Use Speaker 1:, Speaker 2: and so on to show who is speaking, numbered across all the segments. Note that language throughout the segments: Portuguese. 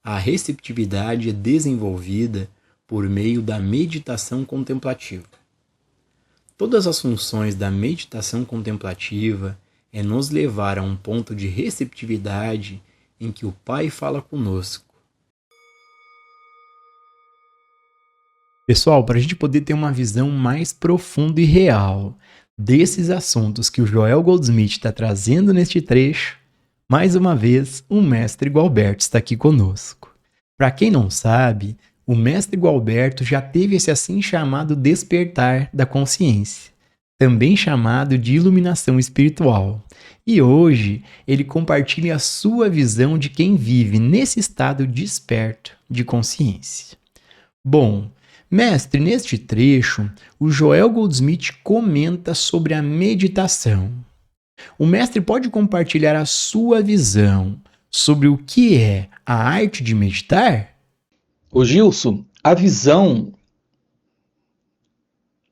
Speaker 1: A receptividade é desenvolvida por meio da meditação contemplativa. Todas as funções da meditação contemplativa é nos levar a um ponto de receptividade em que o Pai fala conosco. Pessoal, para a gente poder ter uma visão mais profunda e real desses assuntos que o Joel Goldsmith está trazendo neste trecho, mais uma vez, o mestre Gualberto está aqui conosco. Para quem não sabe, o mestre Gualberto já teve esse assim chamado despertar da consciência, também chamado de iluminação espiritual. E hoje ele compartilha a sua visão de quem vive nesse estado desperto de consciência. Bom, mestre, neste trecho, o Joel Goldsmith comenta sobre a meditação. O mestre pode compartilhar a sua visão sobre o que é a arte de meditar?
Speaker 2: Ô Gilson, a visão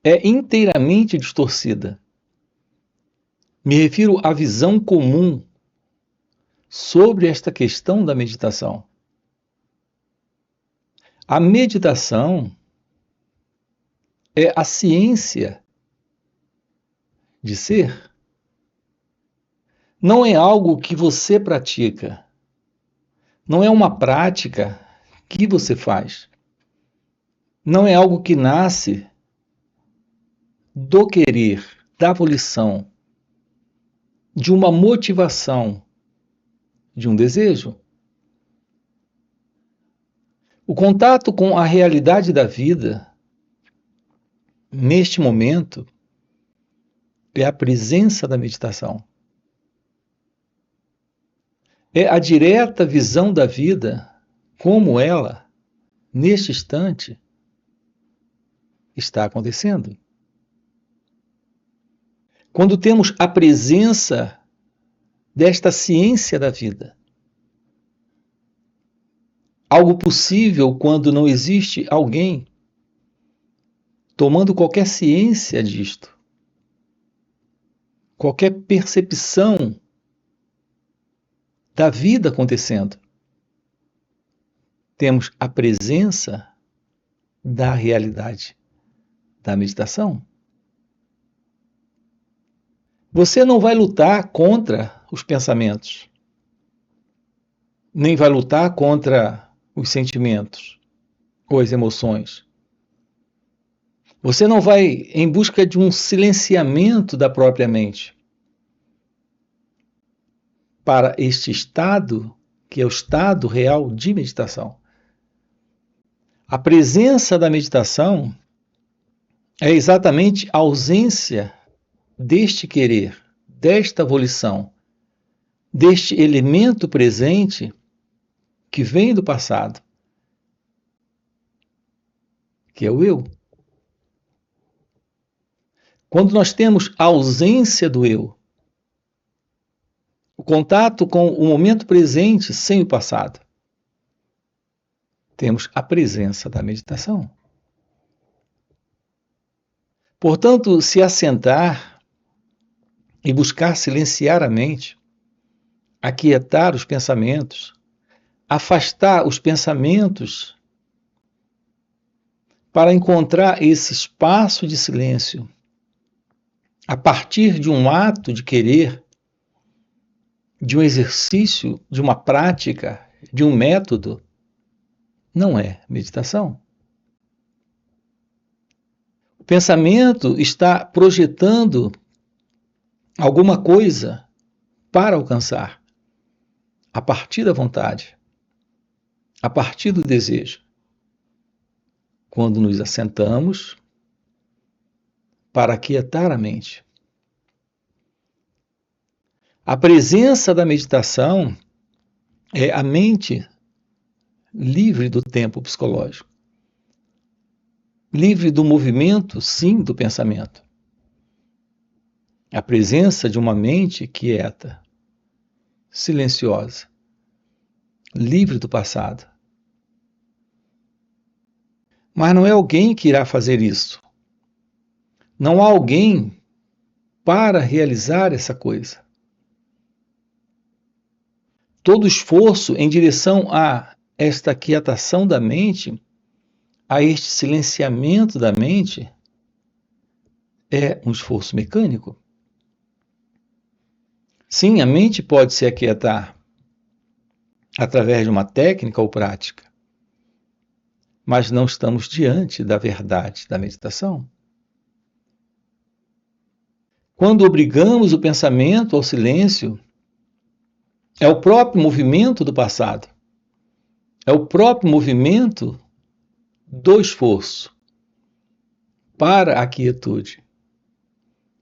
Speaker 2: é inteiramente distorcida. Me refiro à visão comum sobre esta questão da meditação. A meditação é a ciência de ser. Não é algo que você pratica. Não é uma prática que você faz. Não é algo que nasce do querer, da volição, de uma motivação, de um desejo. O contato com a realidade da vida, neste momento, é a presença da meditação. É a direta visão da vida como ela, neste instante, está acontecendo. Quando temos a presença desta ciência da vida, algo possível quando não existe alguém tomando qualquer ciência disto, qualquer percepção da vida acontecendo. Temos a presença da realidade da meditação. Você não vai lutar contra os pensamentos, nem vai lutar contra os sentimentos ou as emoções. Você não vai em busca de um silenciamento da própria mente para este estado, que é o estado real de meditação. A presença da meditação é exatamente a ausência deste querer, desta volição, deste elemento presente que vem do passado, que é o eu. Quando nós temos a ausência do eu, o contato com o momento presente sem o passado, temos a presença da meditação. Portanto, se assentar e buscar silenciar a mente, aquietar os pensamentos, afastar os pensamentos para encontrar esse espaço de silêncio a partir de um ato de querer, de um exercício, de uma prática, de um método, não é meditação. O pensamento está projetando alguma coisa para alcançar, a partir da vontade, a partir do desejo. Quando nos assentamos para aquietar a mente. A presença da meditação é a mente livre do tempo psicológico. Livre do movimento, sim, do pensamento. A presença de uma mente quieta, silenciosa, livre do passado. Mas não é alguém que irá fazer isso. Não há alguém para realizar essa coisa. Todo esforço em direção a esta quietação da mente, a este silenciamento da mente, é um esforço mecânico. Sim, a mente pode se aquietar através de uma técnica ou prática, mas não estamos diante da verdade da meditação. Quando obrigamos o pensamento ao silêncio, é o próprio movimento do passado, é o próprio movimento do esforço para a quietude,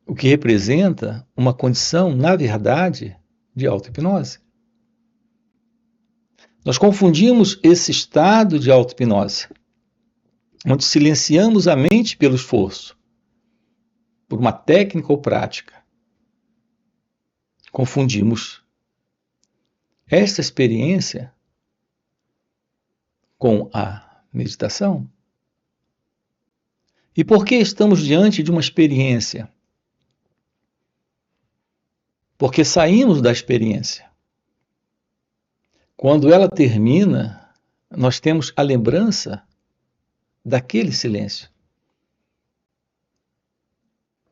Speaker 2: o que representa uma condição, na verdade, de auto-hipnose. Nós confundimos esse estado de auto-hipnose, onde silenciamos a mente pelo esforço, por uma técnica ou prática. Confundimos esta experiência com a meditação. E por que estamos diante de uma experiência? Porque saímos da experiência. Quando ela termina, nós temos a lembrança daquele silêncio.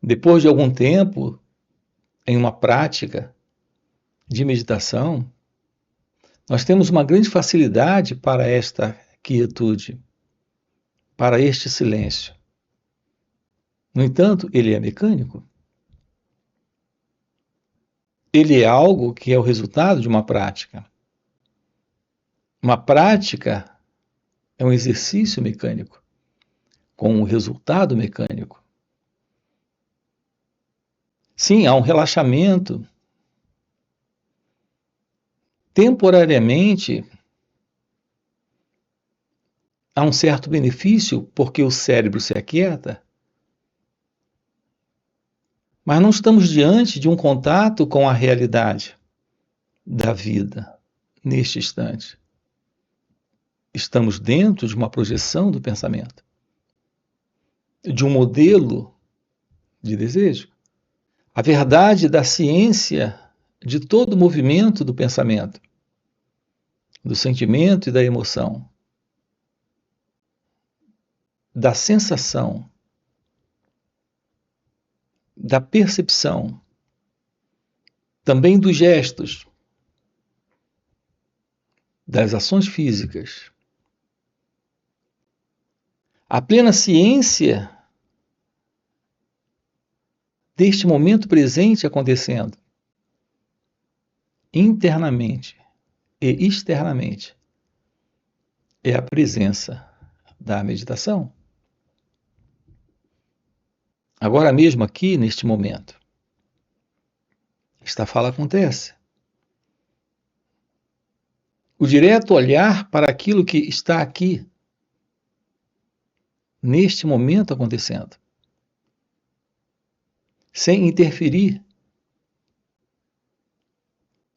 Speaker 2: Depois de algum tempo, em uma prática de meditação, nós temos uma grande facilidade para esta quietude, para este silêncio. No entanto, ele é mecânico. Ele é algo que é o resultado de uma prática. Uma prática é um exercício mecânico, com um resultado mecânico. Sim, há um relaxamento. Temporariamente, há um certo benefício porque o cérebro se aquieta, mas não estamos diante de um contato com a realidade da vida neste instante. Estamos dentro de uma projeção do pensamento, de um modelo de desejo. A verdade da ciência de todo o movimento do pensamento, do sentimento e da emoção, da sensação, da percepção, também dos gestos, das ações físicas. A plena ciência deste momento presente acontecendo, internamente e externamente, é a presença da meditação. Agora mesmo aqui, neste momento, esta fala acontece. O direto olhar para aquilo que está aqui, neste momento acontecendo, sem interferir,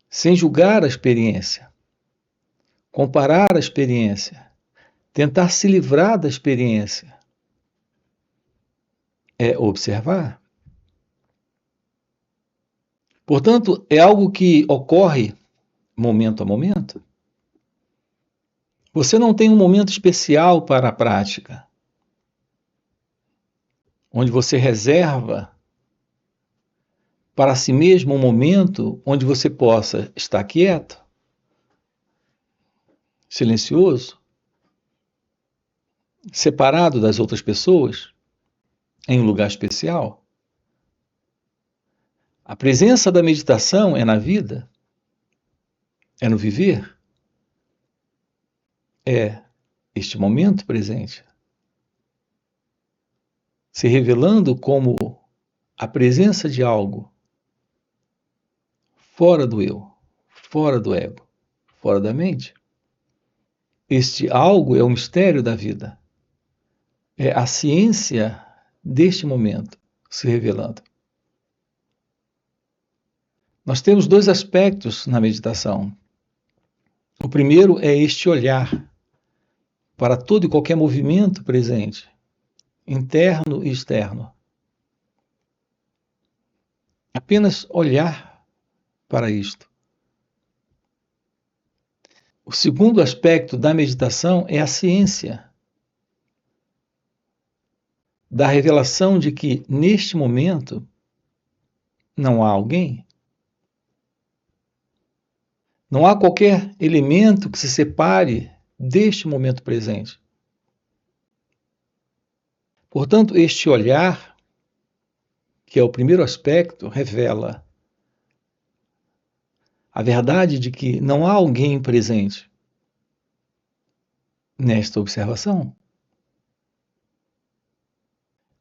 Speaker 2: sem julgar a experiência, comparar a experiência, tentar se livrar da experiência, é observar. Portanto, é algo que ocorre momento a momento. Você não tem um momento especial para a prática, onde você reserva para si mesmo um momento onde você possa estar quieto, silencioso, separado das outras pessoas, em um lugar especial. A presença da meditação é na vida, é no viver, é este momento presente, se revelando como a presença de algo fora do eu, fora do ego, fora da mente. Este algo é o mistério da vida, é a ciência deste momento se revelando. Nós temos dois aspectos na meditação. O primeiro é este olhar para todo e qualquer movimento presente, interno e externo. Apenas olhar para isto. O segundo aspecto da meditação é a ciência da revelação de que, neste momento, não há alguém, não há qualquer elemento que se separe deste momento presente. Portanto, este olhar, que é o primeiro aspecto, revela a verdade de que não há alguém presente nesta observação.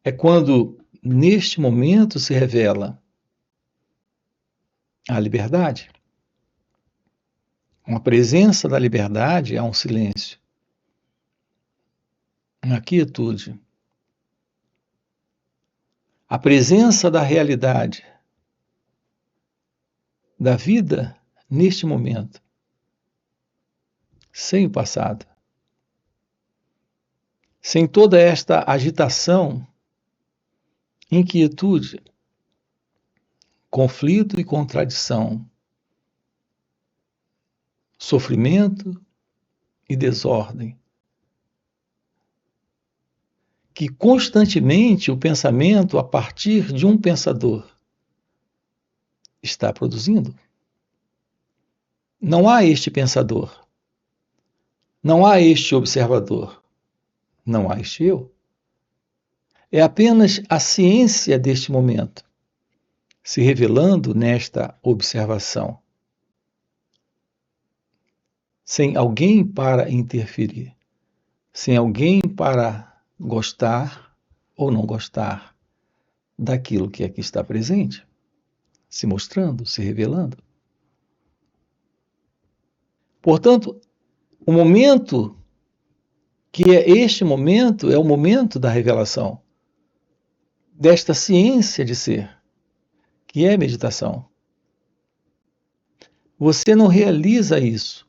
Speaker 2: É quando, neste momento, se revela a liberdade. Uma presença da liberdade há um silêncio, uma quietude. A presença da realidade, da vida neste momento, sem o passado, sem toda esta agitação, inquietude, conflito e contradição, sofrimento e desordem, que constantemente o pensamento, a partir de um pensador, está produzindo. Não há este pensador, não há este observador, não há este eu. É apenas a ciência deste momento, se revelando nesta observação, sem alguém para interferir, sem alguém para gostar ou não gostar daquilo que aqui está presente, se mostrando, se revelando. Portanto, o momento que é este momento é o momento da revelação, desta ciência de ser, que é meditação. Você não realiza isso.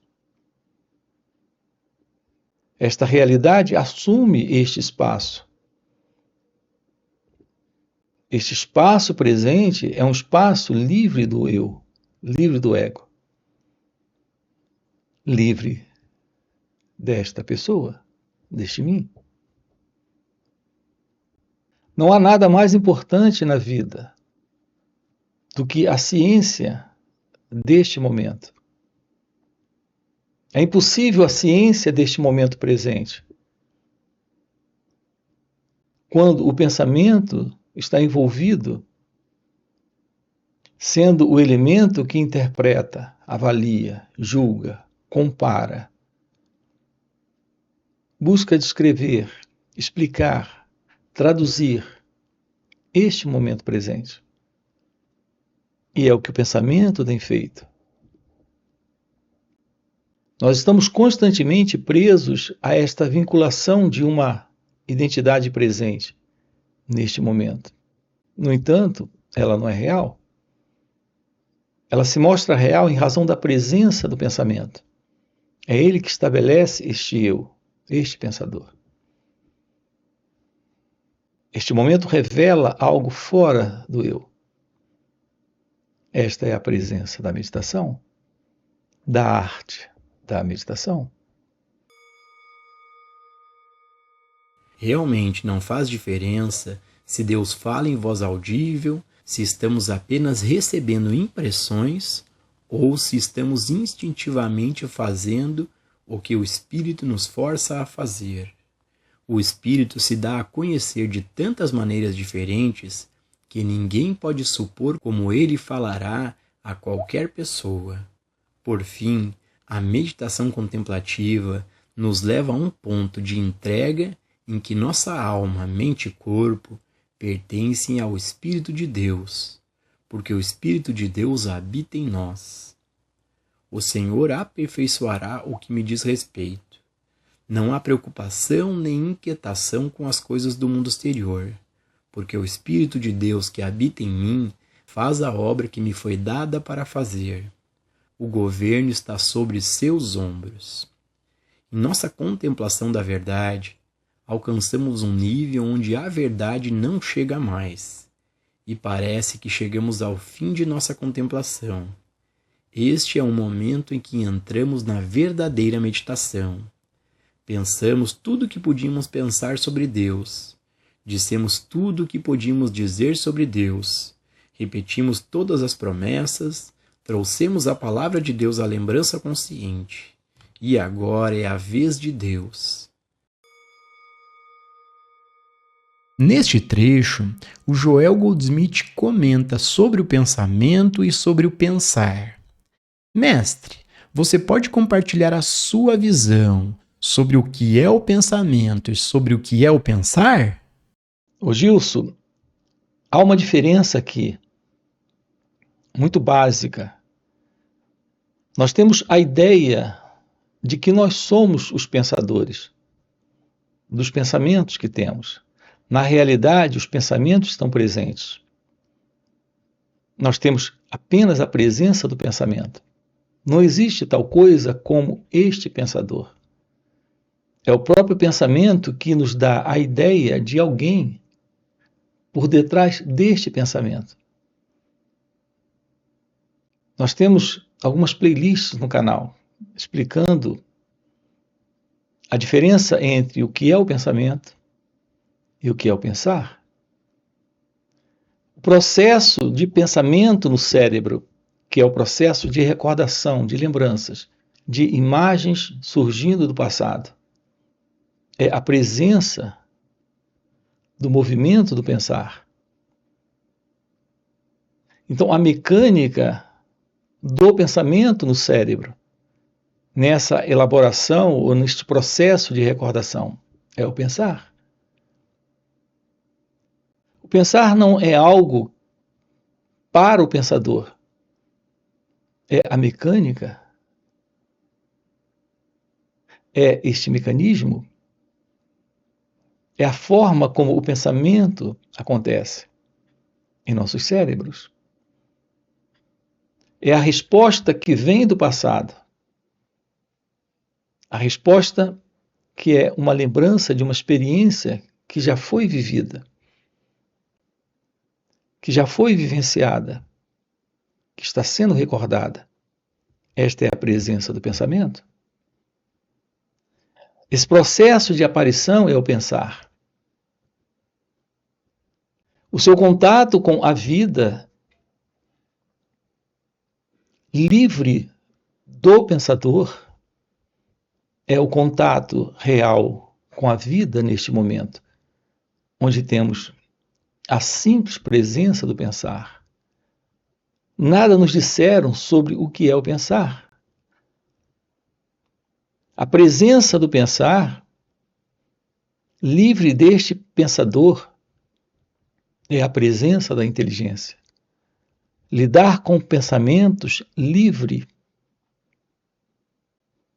Speaker 2: Esta realidade assume este espaço. Este espaço presente é um espaço livre do eu, livre do ego, livre desta pessoa, deste mim. Não há nada mais importante na vida do que a ciência deste momento. É impossível a ciência deste momento presente, quando o pensamento está envolvido, sendo o elemento que interpreta, avalia, julga, compara, busca descrever, explicar, traduzir este momento presente. E é o que o pensamento tem feito. Nós estamos constantemente presos a esta vinculação de uma identidade presente neste momento. No entanto, ela não é real. Ela se mostra real em razão da presença do pensamento. É ele que estabelece este eu, este pensador. Este momento revela algo fora do eu. Esta é a presença da meditação, da arte da meditação.
Speaker 1: Realmente não faz diferença se Deus fala em voz audível, se estamos apenas recebendo impressões ou se estamos instintivamente fazendo o que o Espírito nos força a fazer. O Espírito se dá a conhecer de tantas maneiras diferentes que ninguém pode supor como ele falará a qualquer pessoa. Por fim, a meditação contemplativa nos leva a um ponto de entrega em que nossa alma, mente e corpo pertencem ao Espírito de Deus, porque o Espírito de Deus habita em nós. O Senhor aperfeiçoará o que me diz respeito. Não há preocupação nem inquietação com as coisas do mundo exterior, porque o Espírito de Deus que habita em mim faz a obra que me foi dada para fazer. O governo está sobre seus ombros. Em nossa contemplação da verdade, alcançamos um nível onde a verdade não chega mais, e parece que chegamos ao fim de nossa contemplação. Este é um momento em que entramos na verdadeira meditação. Pensamos tudo o que podíamos pensar sobre Deus. Dissemos tudo o que podíamos dizer sobre Deus. Repetimos todas as promessas. Trouxemos a palavra de Deus à lembrança consciente. E agora é a vez de Deus. Neste trecho, o Joel Goldsmith comenta sobre o pensamento e sobre o pensar. Mestre, você pode compartilhar a sua visão sobre o que é o pensamento e sobre o que é o pensar?
Speaker 2: Ô Gilson, há uma diferença aqui, muito básica. Nós temos a ideia de que nós somos os pensadores, dos pensamentos que temos. Na realidade, os pensamentos estão presentes. Nós temos apenas a presença do pensamento. Não existe tal coisa como este pensador. É o próprio pensamento que nos dá a ideia de alguém por detrás deste pensamento. Nós temos algumas playlists no canal explicando a diferença entre o que é o pensamento e o que é o pensar. O processo de pensamento no cérebro, que é o processo de recordação, de lembranças, de imagens surgindo do passado, é a presença do movimento do pensar. Então, a mecânica do pensamento no cérebro, nessa elaboração ou neste processo de recordação, é o pensar. O pensar não é algo para o pensador, é a mecânica, é este mecanismo, é a forma como o pensamento acontece em nossos cérebros. É a resposta que vem do passado. A resposta que é uma lembrança de uma experiência que já foi vivida, que já foi vivenciada, que está sendo recordada. Esta é a presença do pensamento. Esse processo de aparição é o pensar. O seu contato com a vida livre do pensador é o contato real com a vida neste momento, onde temos a simples presença do pensar. Nada nos disseram sobre o que é o pensar. A presença do pensar, livre deste pensador, é a presença da inteligência. Lidar com pensamentos livre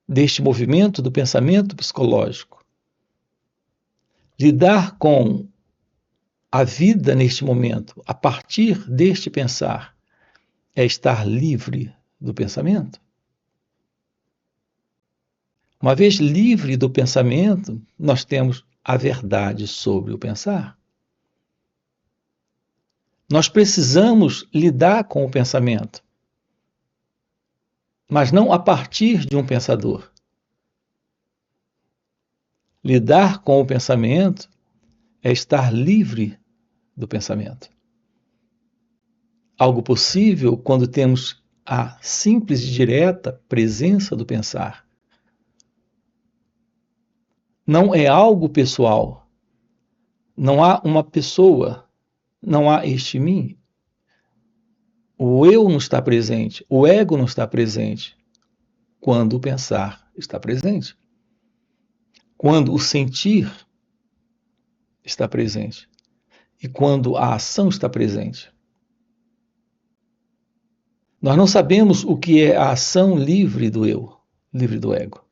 Speaker 2: deste movimento do pensamento psicológico. Lidar com a vida neste momento, a partir deste pensar, é estar livre do pensamento. Uma vez livre do pensamento, nós temos a verdade sobre o pensar. Nós precisamos lidar com o pensamento, mas não a partir de um pensador. Lidar com o pensamento é estar livre do pensamento. Algo possível quando temos a simples e direta presença do pensar. Não é algo pessoal. Não há uma pessoa. Não há este mim. O eu não está presente. O ego não está presente. Quando o pensar está presente. Quando o sentir está presente. E quando a ação está presente. Nós não sabemos o que é a ação livre do eu, livre do ego,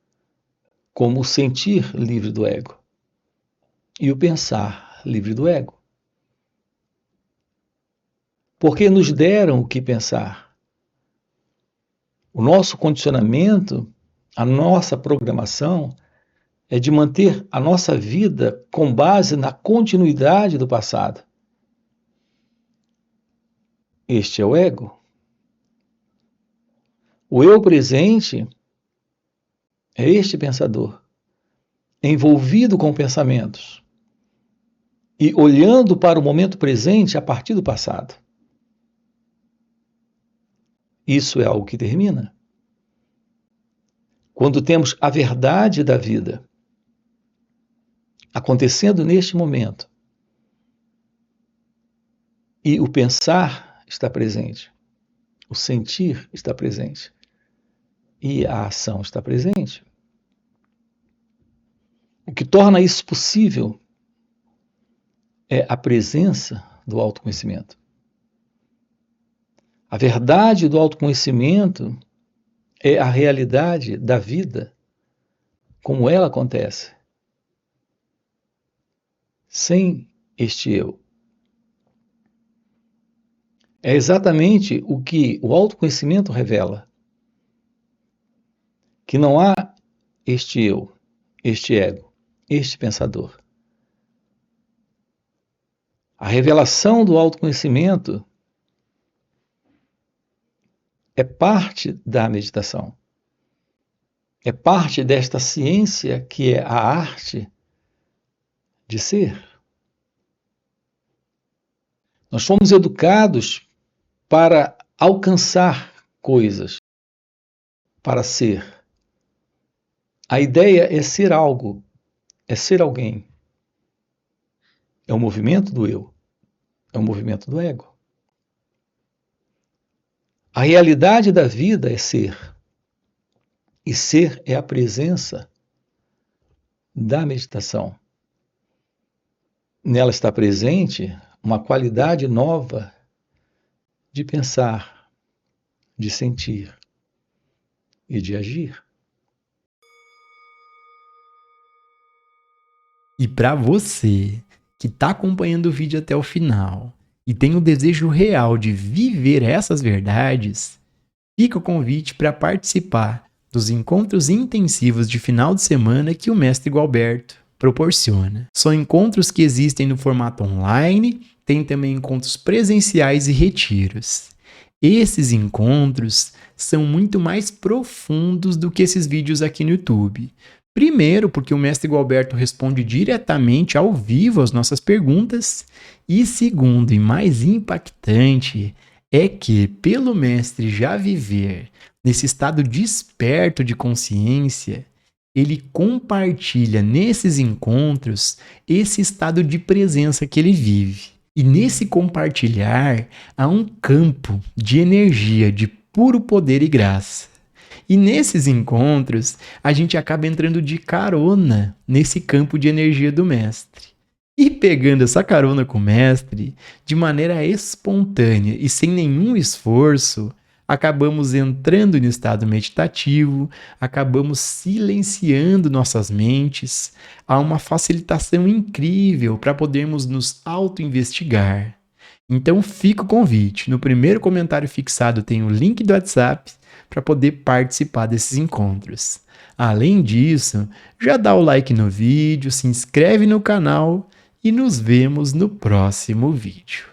Speaker 2: como o sentir livre do ego e o pensar livre do ego. Porque nos deram o que pensar. O nosso condicionamento, a nossa programação é de manter a nossa vida com base na continuidade do passado. Este é o ego. O eu presente é este pensador, envolvido com pensamentos e olhando para o momento presente a partir do passado. Isso é algo que termina. Quando temos a verdade da vida acontecendo neste momento e o pensar está presente, o sentir está presente e a ação está presente. O que torna isso possível é a presença do autoconhecimento. A verdade do autoconhecimento é a realidade da vida como ela acontece, sem este eu. É exatamente o que o autoconhecimento revela. Que não há este eu, este ego, este pensador. A revelação do autoconhecimento é parte da meditação. É parte desta ciência que é a arte de ser. Nós fomos educados para alcançar coisas, para ser. A ideia é ser algo, é ser alguém. É o movimento do eu, é o movimento do ego. A realidade da vida é ser. E ser é a presença da meditação. Nela está presente uma qualidade nova de pensar, de sentir e de agir.
Speaker 1: E para você que está acompanhando o vídeo até o final e tem o desejo real de viver essas verdades, fica o convite para participar dos encontros intensivos de final de semana que o Mestre Gualberto proporciona. São encontros que existem no formato online, tem também encontros presenciais e retiros. Esses encontros são muito mais profundos do que esses vídeos aqui no YouTube. Primeiro, porque o Mestre Gualberto responde diretamente ao vivo às nossas perguntas. E segundo, e mais impactante, é que, pelo Mestre já viver nesse estado desperto de consciência, ele compartilha nesses encontros esse estado de presença que ele vive. E nesse compartilhar há um campo de energia, de puro poder e graça. E nesses encontros, a gente acaba entrando de carona nesse campo de energia do mestre. E pegando essa carona com o mestre, de maneira espontânea e sem nenhum esforço, acabamos entrando no estado meditativo, acabamos silenciando nossas mentes, há uma facilitação incrível para podermos nos auto-investigar. Então fica o convite, no primeiro comentário fixado tem o link do WhatsApp para poder participar desses encontros. Além disso, já dá o like no vídeo, se inscreve no canal e nos vemos no próximo vídeo.